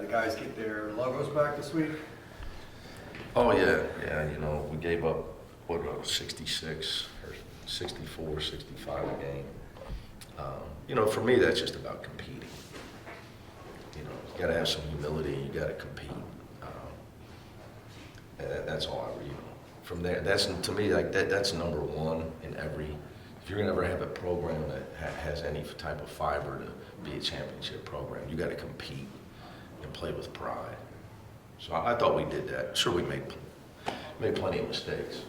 guys get their logos back this week? Oh, yeah, you know, we gave up, 66 or 64, 65 a game. You know, for me, that's just about competing. You know, you gotta have some humility, and you gotta compete. That's all I, you know, from there, that's, to me, like, that's number one in every, if you're gonna ever have a program that has any type of fiber to be a championship program, you gotta compete and play with pride. So I thought we did that. Sure, we made plenty of mistakes.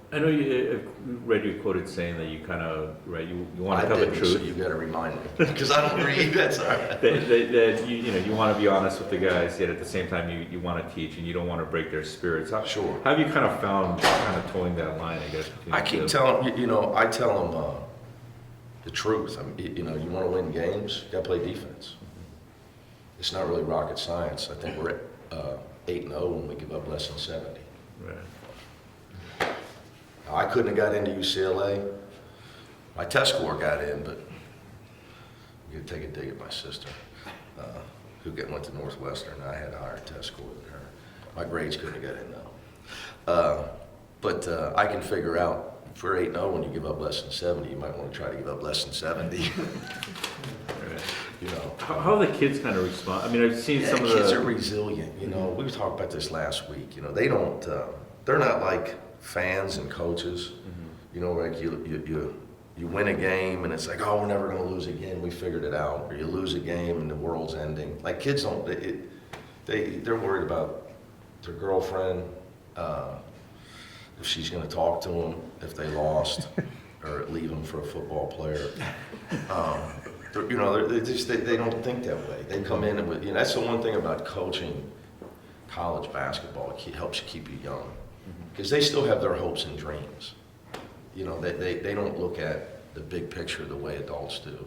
I know you read you quoted saying that you kind of, right, you want to tell the truth. So you got to remind me, because I don't read, that's all right. that you want to be honest with the guys, yet at the same time you want to teach and you don't want to break their spirits. Sure. How have you kind of found kind of towing that line, I guess? I keep telling, you know, I tell them the truth. I mean, you know, you want to win games, you got to play defense. It's not really rocket science. I think we're at 8-0 when we give up less than 70. Right. I couldn't have got into UCLA. My test score got in, but you could take a dig at my sister, who went to Northwestern. I had a higher test score than her. My grades couldn't have got in though. But I can figure out for 8-0 when you give up less than 70, you might want to try to give up less than 70. You know. How the kids kind of respond? I mean, I've seen some of the kids are resilient. You know, we were talking about this last week. You know, they don't. They're not like fans and coaches. You know, like you win a game and it's like, oh, we're never going to lose again. We figured it out. Or you lose a game and the world's ending. Like kids don't. They're worried about their girlfriend, if she's going to talk to them if they lost, or leave them for a football player. You know, they don't think that way. They come in and, you know, that's the one thing about coaching college basketball. It helps you keep you young, because they still have their hopes and dreams. You know, they don't look at the big picture the way adults do.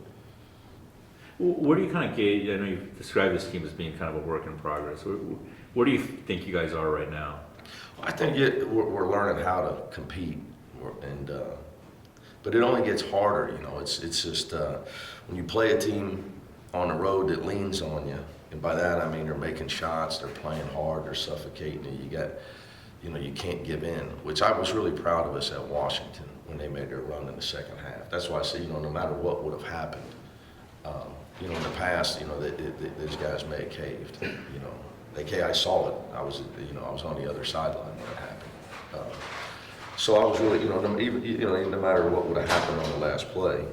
Where do you kind of gauge? I know you've described this team as being kind of a work in progress. Where do you think you guys are right now? I think we're learning how to compete, and but it only gets harder. You know, it's just when you play a team on the road that leans on you, and by that I mean they're making shots, they're playing hard, they're suffocating you. You know, you can't give in, which I was really proud of us at Washington when they made their run in the second half. That's why I say, you know, no matter what would have happened, you know, in the past, you know, these guys may have caved. You know, I saw it. I was on the other sideline when it happened. So I was really, you know, no matter what would have happened on the last play,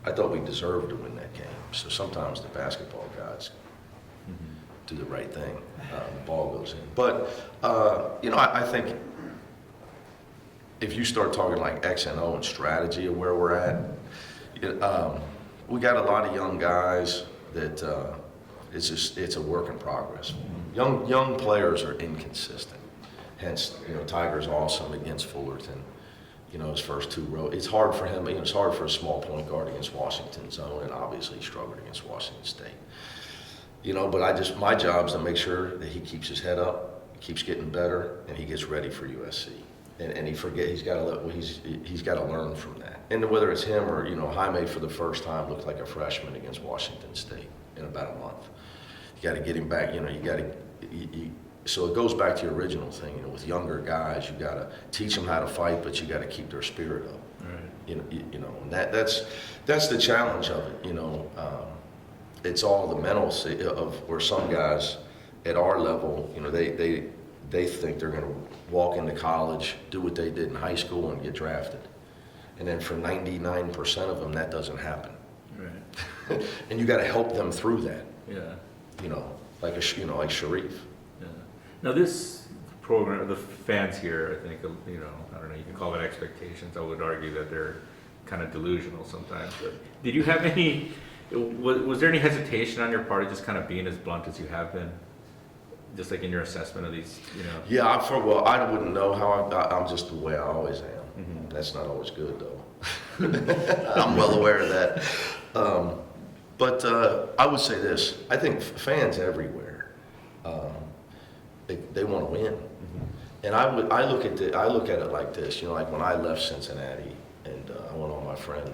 I thought we deserved to win that game. So sometimes the basketball guys do the right thing. The ball goes in. But, you know, I think if you start talking like X and O and strategy of where we're at, we got a lot of young guys that it's a work in progress. Young players are inconsistent. Hence, you know, Tiger's awesome against Fullerton. You know, his first two rows. It's hard for him. You know, it's hard for a small point guard against Washington zone, and obviously he struggled against Washington State. You know, but my job is to make sure that he keeps his head up, keeps getting better, and he gets ready for USC. And he's got to learn from that. And whether it's him or, you know, Jaime for the first time looked like a freshman against Washington State in about a month. You got to get him back. You know, so it goes back to your original thing. You know, with younger guys, you got to teach them how to fight, but you got to keep their spirit up. Right. You know, and that's the challenge of it. You know. It's all the mental of where some guys at our level, you know, they think they're going to walk into college, do what they did in high school, and get drafted. And then for 99% of them, that doesn't happen. Right. And you got to help them through that. Yeah. You know, like Sharif. Yeah. Now this program, the fans here, I think, you know, I don't know, you can call it expectations. I would argue that they're kind of delusional sometimes. But did you have any? Was there any hesitation on your part of just kind of being as blunt as you have been, just like in your assessment of these, you know? Yeah, I wouldn't know how I'm just the way I always am. That's not always good though. I'm well aware of that. But I would say this: I think fans everywhere, they want to win, and I look at it like this. You know, like when I left Cincinnati and I went on my friend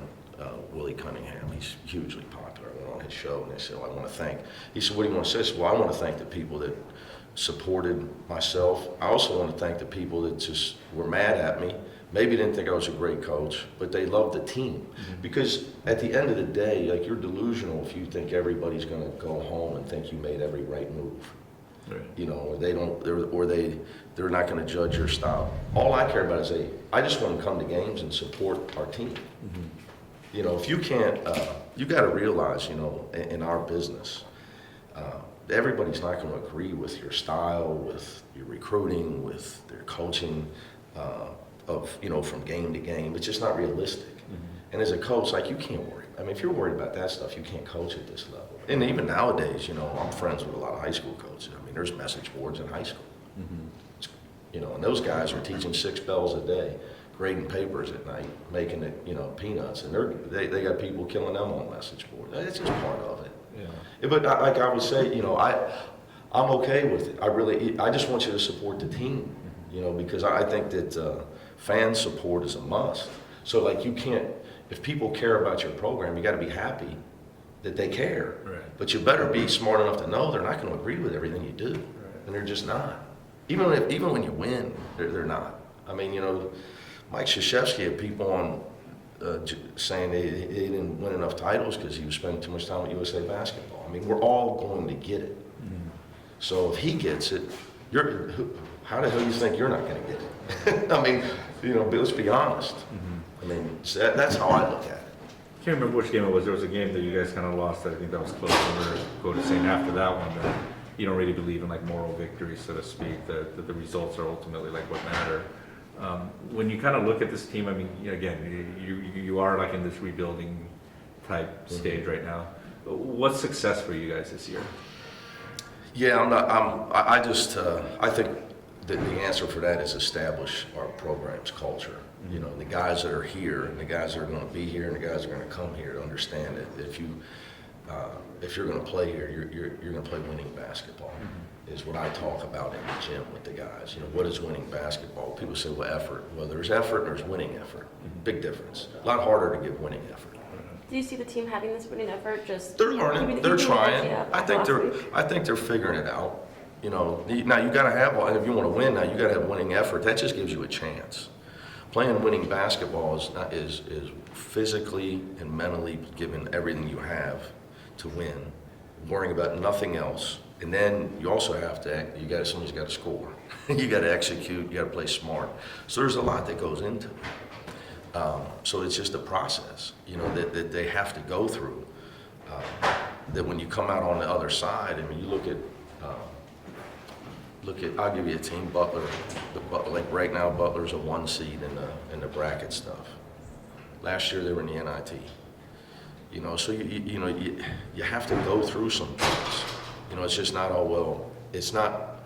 Willie Cunningham. He's hugely popular. I went on his show, and they said, well, I want to thank, he said, what do you want to say? I said, well, I want to thank the people that supported myself. I also want to thank the people that just were mad at me, maybe didn't think I was a great coach, but they loved the team. Because at the end of the day, like, you're delusional if you think everybody's going to go home and think you made every right move. Right. You know, or they don't, they're not going to judge your style. All I care about is I just want to come to games and support our team. You know, if you can't, you got to realize, you know, in our business, everybody's not going to agree with your style, with your recruiting, with their coaching, of, you know, from game to game. It's just not realistic. And as a coach, like, you can't worry. I mean, if you're worried about that stuff, you can't coach at this level. And even nowadays, you know, I'm friends with a lot of high school coaches. I mean, there's message boards in high school. You know, and those guys are teaching 6 bells a day, grading papers at night, making it, you know, peanuts. And they got people killing them on message boards. It's just part of it. Yeah. But like I would say, you know, I'm okay with it. I just want you to support the team, you know, because I think that fan support is a must. So, like, you can't, if people care about your program, you got to be happy that they care. Right. But you better be smart enough to know they're not going to agree with everything you do. Right. And they're just not. Even when you win, they're not. I mean, you know, Mike Krzyzewski had people on saying they didn't win enough titles because he was spending too much time with USA Basketball. I mean, we're all going to get it. So if he gets it, how the hell do you think you're not going to get it? I mean, you know, let's be honest. I mean, that's how I look at it. I can't remember which game it was. There was a game that you guys kind of lost. I think that was close. And we were going to saying after that one that you don't really believe in, like, moral victories, so to speak, that the results are ultimately, like, what matter. When you kind of look at this team, I mean, again, you are, like, in this rebuilding type stage right now. What's success for you guys this year? Yeah, I think that the answer for that is establish our program's culture. You know, the guys that are here and the guys that are going to be here and the guys that are going to come here to understand that if you're going to play here, you're going to play winning basketball. Is what I talk about in the gym with the guys. You know, what is winning basketball? People say, well, effort. Well, there's effort and there's winning effort. Big difference. A lot harder to give winning effort. Do you see the team having this winning effort? They're learning. They're trying. I think they're figuring it out. You know, now you got to have, if you want to win, now you got to have winning effort. That just gives you a chance. Playing winning basketball is physically and mentally giving everything you have to win, worrying about nothing else. And then you also have to, somebody's got to score. You got to execute, you got to play smart. So there's a lot that goes into it. So it's just a process, you know, that they have to go through. That when you come out on the other side, I mean, you look at, I'll give you a team, Butler. Like right now, Butler's a 1 seed in the bracket stuff. Last year they were in the NIT. You know, so you have to go through some things. You know, it's just not all it's not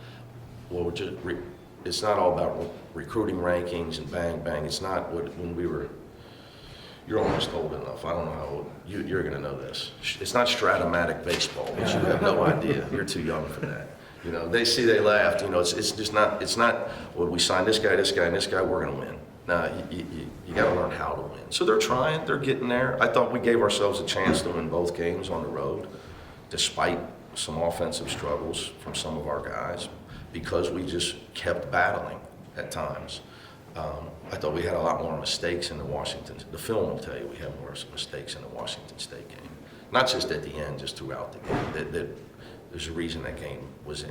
all about recruiting rankings and bang bang. It's not when we were. You're almost old enough. I don't know how old you're going to know this. It's not Stratomatic baseball, but you have no idea. You're too young for that. You know, they laughed. You know, it's just not. It's not. Well, we signed this guy, and this guy. We're going to win. No, you got to learn how to win. So they're trying. They're getting there. I thought we gave ourselves a chance to win both games on the road, despite some offensive struggles from some of our guys, because we just kept battling at times. I thought we had a lot more mistakes in the film will tell you we had more mistakes in the Washington State game. Not just at the end, just throughout the game. There's a reason that game was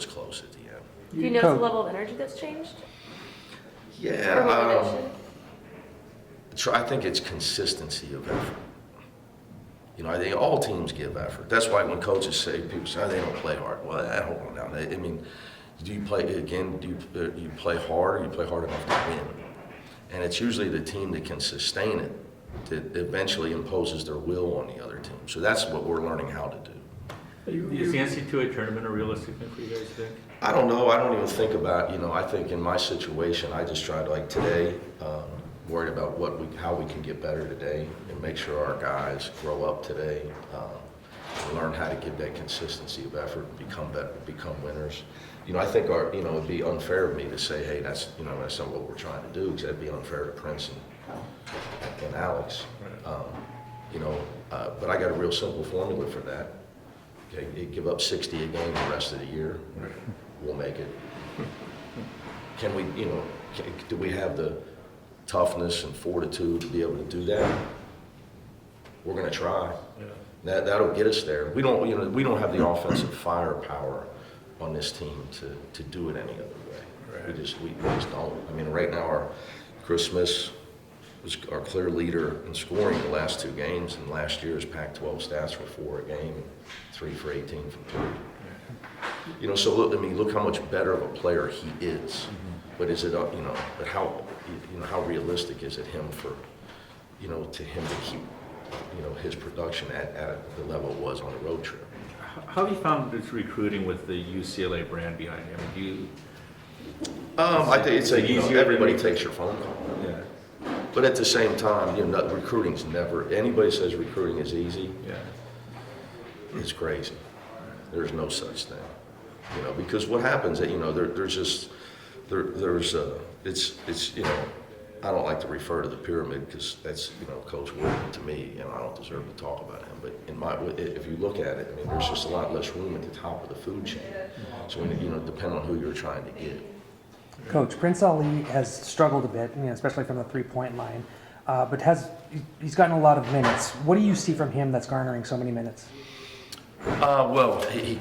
close at the end. Do you notice the level of energy that's changed? Yeah, I think it's consistency of effort. You know, I think all teams give effort. That's why when coaches say, people say, they don't play hard. Well, hold on now. I mean, do you play hard, or you play hard enough to win? And it's usually the team that can sustain it that eventually imposes their will on the other team. So that's what we're learning how to do. Is the NCAA tournament a realistic thing for you guys, think? I don't know. I don't even think about, you know, I think in my situation, I just tried, like today, worried about how we can get better today and make sure our guys grow up today, learn how to give that consistency of effort, become better, become winners. You know, I think it'd be unfair of me to say, hey, that's not what we're trying to do, because that'd be unfair to Prince and Alex. you know, but I got a real simple formula for that. Okay, you give up 60 a game the rest of the year, we'll make it. Can we, you know, do we have the toughness and fortitude to be able to do that? We're going to try. That'll get us there. We don't, you know, we don't have the offensive firepower on this team to do it any other way. Right. We just don't. I mean, right now, our Chris Smith was our clear leader in scoring the last 2 games, and last year's Pac-12 stats were 4 a game, 3 for 18 from 3. You know, so look, I mean, look how much better of a player he is. Mm-hmm. But is it, you know, but how, you know, how realistic is it him for, you know, to him to keep, you know, his production at the level it was on the road trip? How have you found this recruiting with the UCLA brand behind you? I mean, do you? I think it's you know, easier everybody to- takes your phone call. Yeah. But at the same time, you know, recruiting's never, anybody says recruiting is easy, Yeah. it's crazy. There's no such thing, you know, because what happens that, you know, there's it's, you know, I don't like to refer to the pyramid because that's, you know, Coach Wilson to me, and I don't deserve to talk about him, but if you look at it, I mean, there's just a lot less room at the top of the food chain. So, you know, depending on who you're trying to get. Coach, Prince Ali has struggled a bit, you know, especially from the three-point line, but he's gotten a lot of minutes. What do you see from him that's garnering so many minutes? Well, he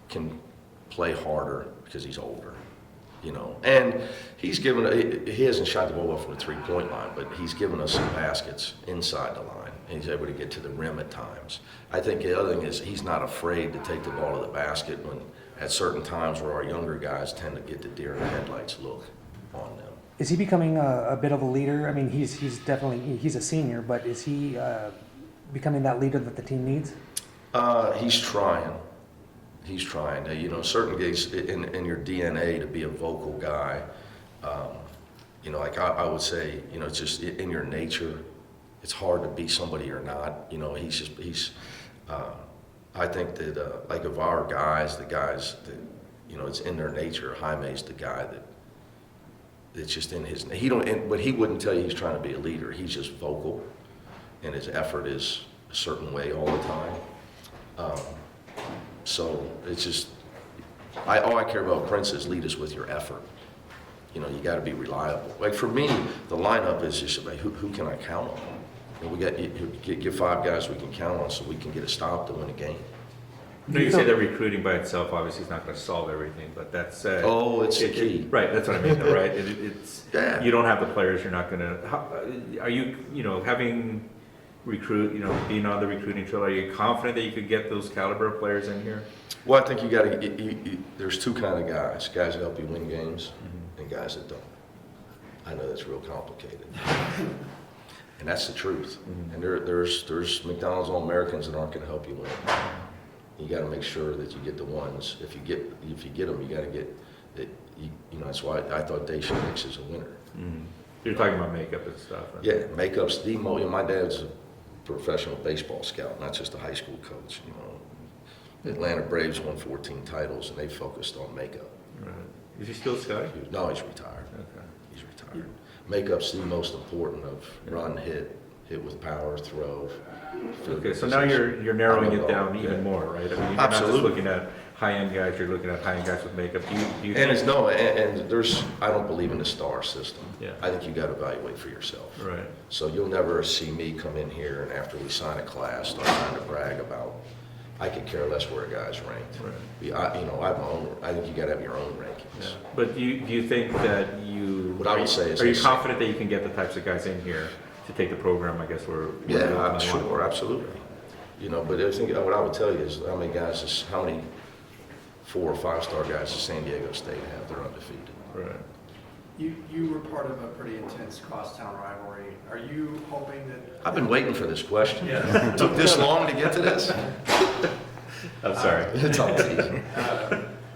can play harder because he's older, you know, and he hasn't shot the ball well from the three-point line, but he's given us some baskets inside the line, and he's able to get to the rim at times. I think the other thing is he's not afraid to take the ball to the basket when at certain times where our younger guys tend to get the deer in the headlights look on them. Is he becoming a bit of a leader? I mean, he's definitely a senior, but is he becoming that leader that the team needs? He's trying. He's trying. You know, certain guys in your DNA to be a vocal guy. You know, like I would say, you know, it's just in your nature. It's hard to be somebody you're not. You know, I think that like of our guys, the guys that, you know, it's in their nature. Jaime's the guy that's just in his. But he wouldn't tell you he's trying to be a leader. He's just vocal, and his effort is a certain way all the time. So it's just, all I care about Prince is lead us with your effort. You know, you got to be reliable. Like for me, the lineup is just about who can I count on? And we got get 5 guys we can count on so we can get a stop to win a game. No, you say that recruiting by itself obviously is not going to solve everything, but that said, Oh, it's the key. Right, that's what I mean, though, right? It's Yeah. you don't have the players. You're not going to. Are you, you know, having recruit, you know, being on the recruiting trail? Are you confident that you could get those caliber of players in here? Well, I think you got to. There's 2 kind of guys: guys that help you win games, and guys that don't. I know that's real complicated, and that's the truth. And there's McDonald's All-Americans that aren't going to help you win. You got to make sure that you get the ones. If you get them, you got to get that. You know, that's why I thought Daisha Nix is a winner. You're talking about makeup and stuff. Right? Yeah, makeup's the most. You know, my dad's a professional baseball scout, not just a high school coach. You know, the Atlanta Braves won 14 titles, and they focused on makeup. Right. Is he still scouting? No, he's retired. Okay. He's retired. Makeup's the most important of run, hit with power, throw. Okay, so now you're narrowing it down even more, right? I mean, you're not just Absolutely. looking at high-end guys. You're looking at high-end guys with makeup. Do you And think? it's no, and there's. I don't believe in the star system. Yeah. I think you got to evaluate for yourself. Right. So you'll never see me come in here and after we sign a class start trying to brag about. I could care less where a guy's ranked. Right. You know, I have my own. I think you got to have your own rankings. Yeah. But do you think that you? What I would say is Are you this. confident that you can get the types of guys in here to take the program? I guess we're. Yeah, I'm sure, absolutely. You know, but I think what I would tell you is how many 4 or 5-star guys does San Diego State have? They're undefeated. Right. You were part of a pretty intense crosstown rivalry. Are you hoping that? I've been waiting for this question. It took this long to get to this? I'm sorry. It's all easy.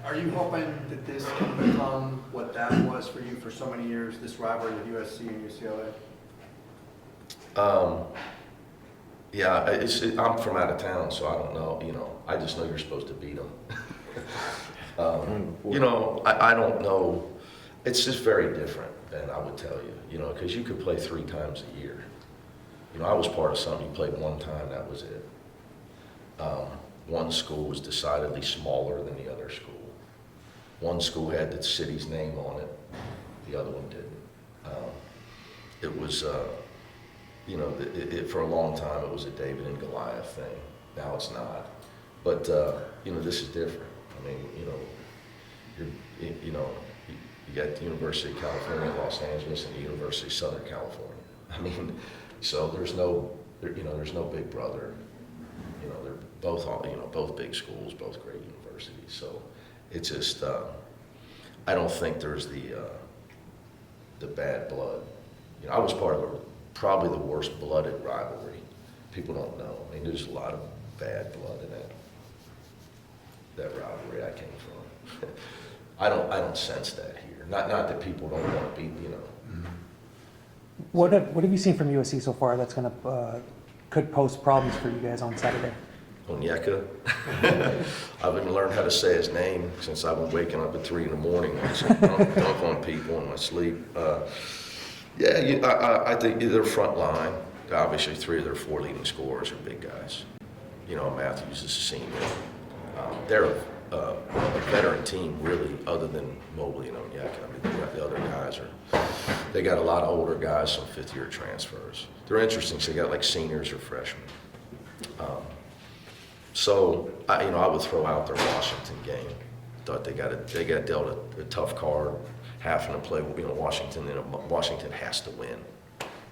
Are you hoping that this can become what that was for you for so many years, this rivalry with USC and UCLA? Yeah, I'm from out of town, so I don't know. You know, I just know you're supposed to beat them. You know, I don't know. It's just very different than I would tell you. You know, because you could play 3 times a year. You know, I was part of something, you played one time, that was it. One school was decidedly smaller than the other school. One school had the city's name on it, the other one didn't. It was, you know, for a long time it was a David and Goliath thing. Now it's not. But, you know, this is different. I mean, you got the University of California, Los Angeles, and the University of Southern California. I mean, so there's no big brother. You know, they're both, both big schools, both great universities. So it's just, I don't think there's the bad blood. You know, I was part of probably the worst blooded rivalry. People don't know. I mean, there's a lot of bad blood in that rivalry I came from. I don't sense that here. Not that people don't want to be, you know. What have you seen from USC so far that's could pose problems for you guys on Saturday? Onyeka. I've been learning how to say his name since I've been waking up at 3 in the morning and dunk on people in my sleep. I think their front line, obviously 3 of their 4 leading scorers are big guys. You know, Matthews is a senior. They're a veteran team, really, other than Mobley and Onyeka. I mean, the other guys they got a lot of older guys, some 5th-year transfers. They're interesting, so they got like seniors or freshmen. So I would throw out their Washington game. Thought they got dealt a tough card, having to play, you know, Washington. Washington has to win,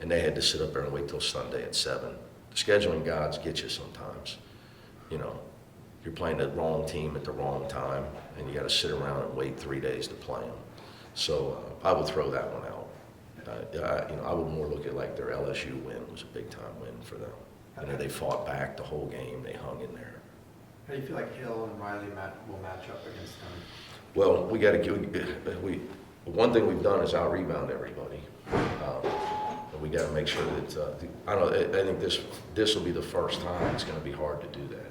and they had to sit up there and wait till Sunday at 7. The scheduling gods get you sometimes. You know, you're playing the wrong team at the wrong time, and you got to sit around and wait 3 days to play them. So I would throw that one out. I would more look at like their LSU win was a big time win for them. You know, they fought back the whole game. They hung in there. How do you feel like Hill and Riley will match up against them? Well, we got to one thing we've done is out-rebound everybody. And we got to make sure that, I think this will be the first time it's going to be hard to do that.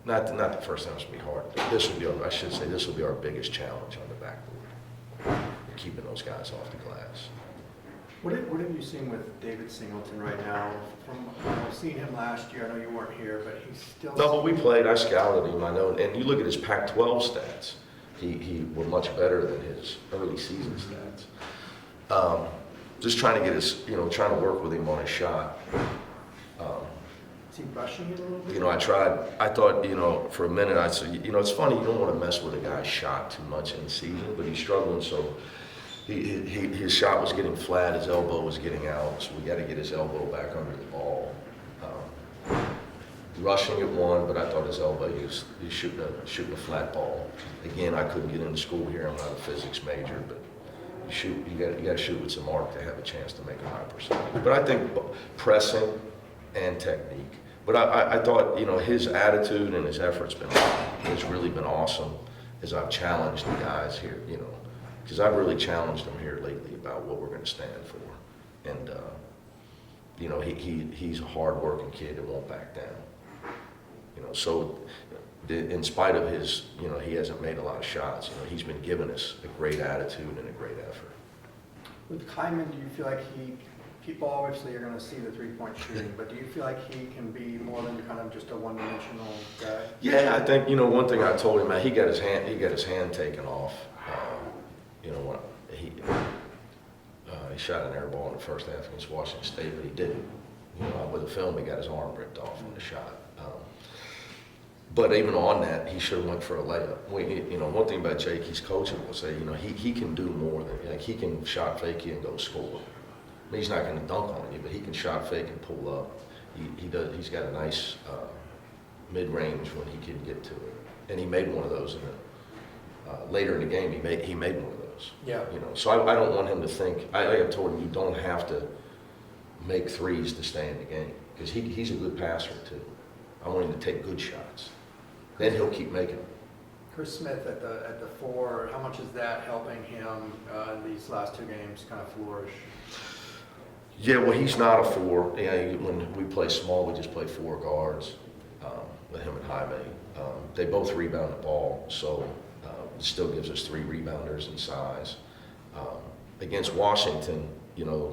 Not the first time it's going to be hard. This will be our biggest challenge on the backboard, keeping those guys off the glass. What have you seen with David Singleton right now? From seeing him last year, I know you weren't here, but he's still... No, but we played. I scouted him. I know. And you look at his Pac-12 stats. He was much better than his early season stats. Just trying to get trying to work with him on his shot. Is he rushing it a little bit? You know, I tried. I thought, for a minute, I said, it's funny. You don't want to mess with a guy's shot too much in the season, but he's struggling. So his shot was getting flat. His elbow was getting out. So we got to get his elbow back under the ball. Rushing at one, but I thought his elbow, he's shooting a flat ball. Again, I couldn't get into school here. I'm not a physics major, but you got to shoot with some arc to have a chance to make a high percentage. But I think pressing and technique. But I thought, his attitude and his effort's has really been awesome as I've challenged the guys here, because I've really challenged them here lately about what we're going to stand for. And, he's a hard-working kid that won't back down. So in spite of his, he hasn't made a lot of shots, he's been giving us a great attitude and a great effort. With Kyman, do you feel like people obviously are going to see the three-point shooting, but do you feel like he can be more than kind of just a one-dimensional guy? Yeah, I think, one thing I told him, he got his hand taken off, when he shot an air ball in the first half against Washington State, but he didn't. With the film, he got his arm ripped off in the shot. But even on that, he should have went for a layup. One thing about Jake, he's coachable. Say, he can do more than, he can shot fake you and go score. I mean, he's not going to dunk on you, but he can shot fake and pull up. He's got a nice mid-range when he can get to it. And he made one of those later in the game. He made one of those. Yeah. So I don't want him to think. I have told him you don't have to make threes to stay in the game, because he's a good passer too. I want him to take good shots. Then he'll keep making them. Chris Smith at the 4, how much is that helping him in these last 2 games kind of flourish? Yeah, well, he's not a 4. Yeah, when we play small, we just play 4 guards with him and Jaime. They both rebound the ball, so it still gives us 3 rebounders in size. Against Washington,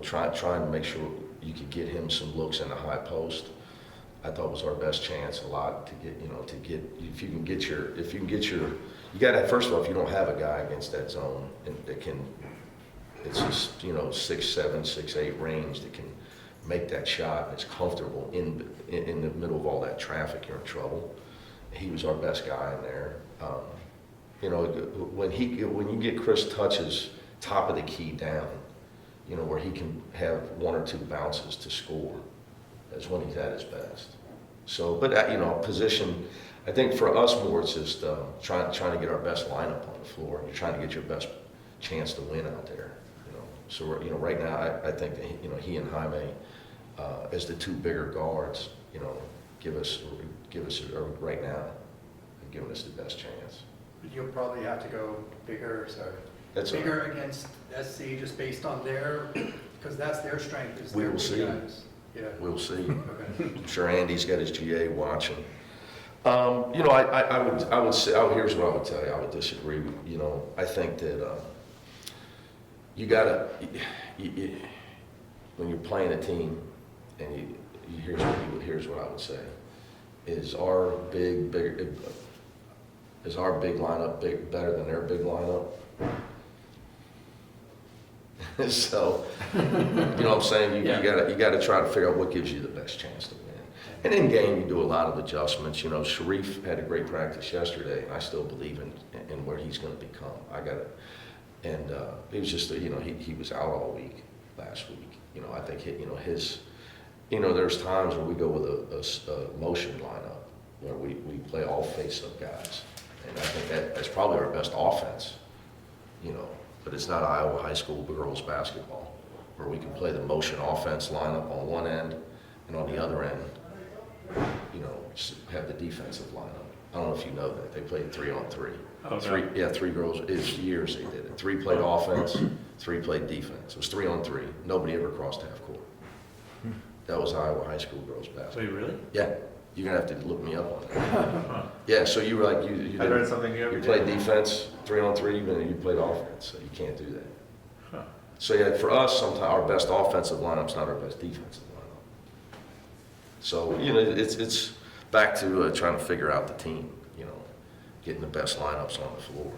trying to make sure you could get him some looks in the high post. I thought was our best chance a lot to get, if you can get your, you gotta, first of all, if you don't have a guy against that zone and that can, it's just, 6'7", 6'8" range that can make that shot, and it's comfortable in the middle of all that traffic, you're in trouble. He was our best guy in there. When you get Chris touches top of the key down, where he can have one or two bounces to score, that's when he's at his best. So, but position, I think for us more, it's just trying to get our best lineup on the floor, and you're trying to get your best chance to win out there. So we're, right now, I think that, he and Jaime, as the two bigger guards, give us right now, have given us the best chance. You'll probably have to go bigger, That's bigger against SC just based on because that's their strength, is We their will big see. guys. Yeah. We'll see. Okay. I'm sure Andy's got his GA watching. I would say, here's what I would tell you. I would disagree. I think that you gotta, when you're playing a team, and here's what I would say, is our big lineup better than their big lineup? So, what I'm saying? You gotta try to figure out what gives you the best chance to win. And in game, you do a lot of adjustments. Sharif had a great practice yesterday, and I still believe in where he's going to become. And it was just, he was out all week last week. I think his, there's times where we go with a motion lineup where we play all face-up guys, and I think that's probably our best offense. But it's not Iowa high school girls basketball, where we can play the motion offense lineup on one end, and on the other end, have the defensive lineup. I don't know if you know that. They played 3-on-3. Oh, Three, no. yeah, 3 girls. It's years they did it. 3 played offense, 3 played defense. It was 3-on-3. Nobody ever crossed half court. That was Iowa high school girls basketball. Wait, really? Yeah, you're gonna have to look me up on that. Huh. Yeah, so you were like you I learned something new every you day. played defense 3-on-3, and then you played offense, so you can't do that. Huh. So yeah, for us, sometimes our best offensive lineup's not our best defensive lineup. So it's back to trying to figure out the team, getting the best lineups on the floor.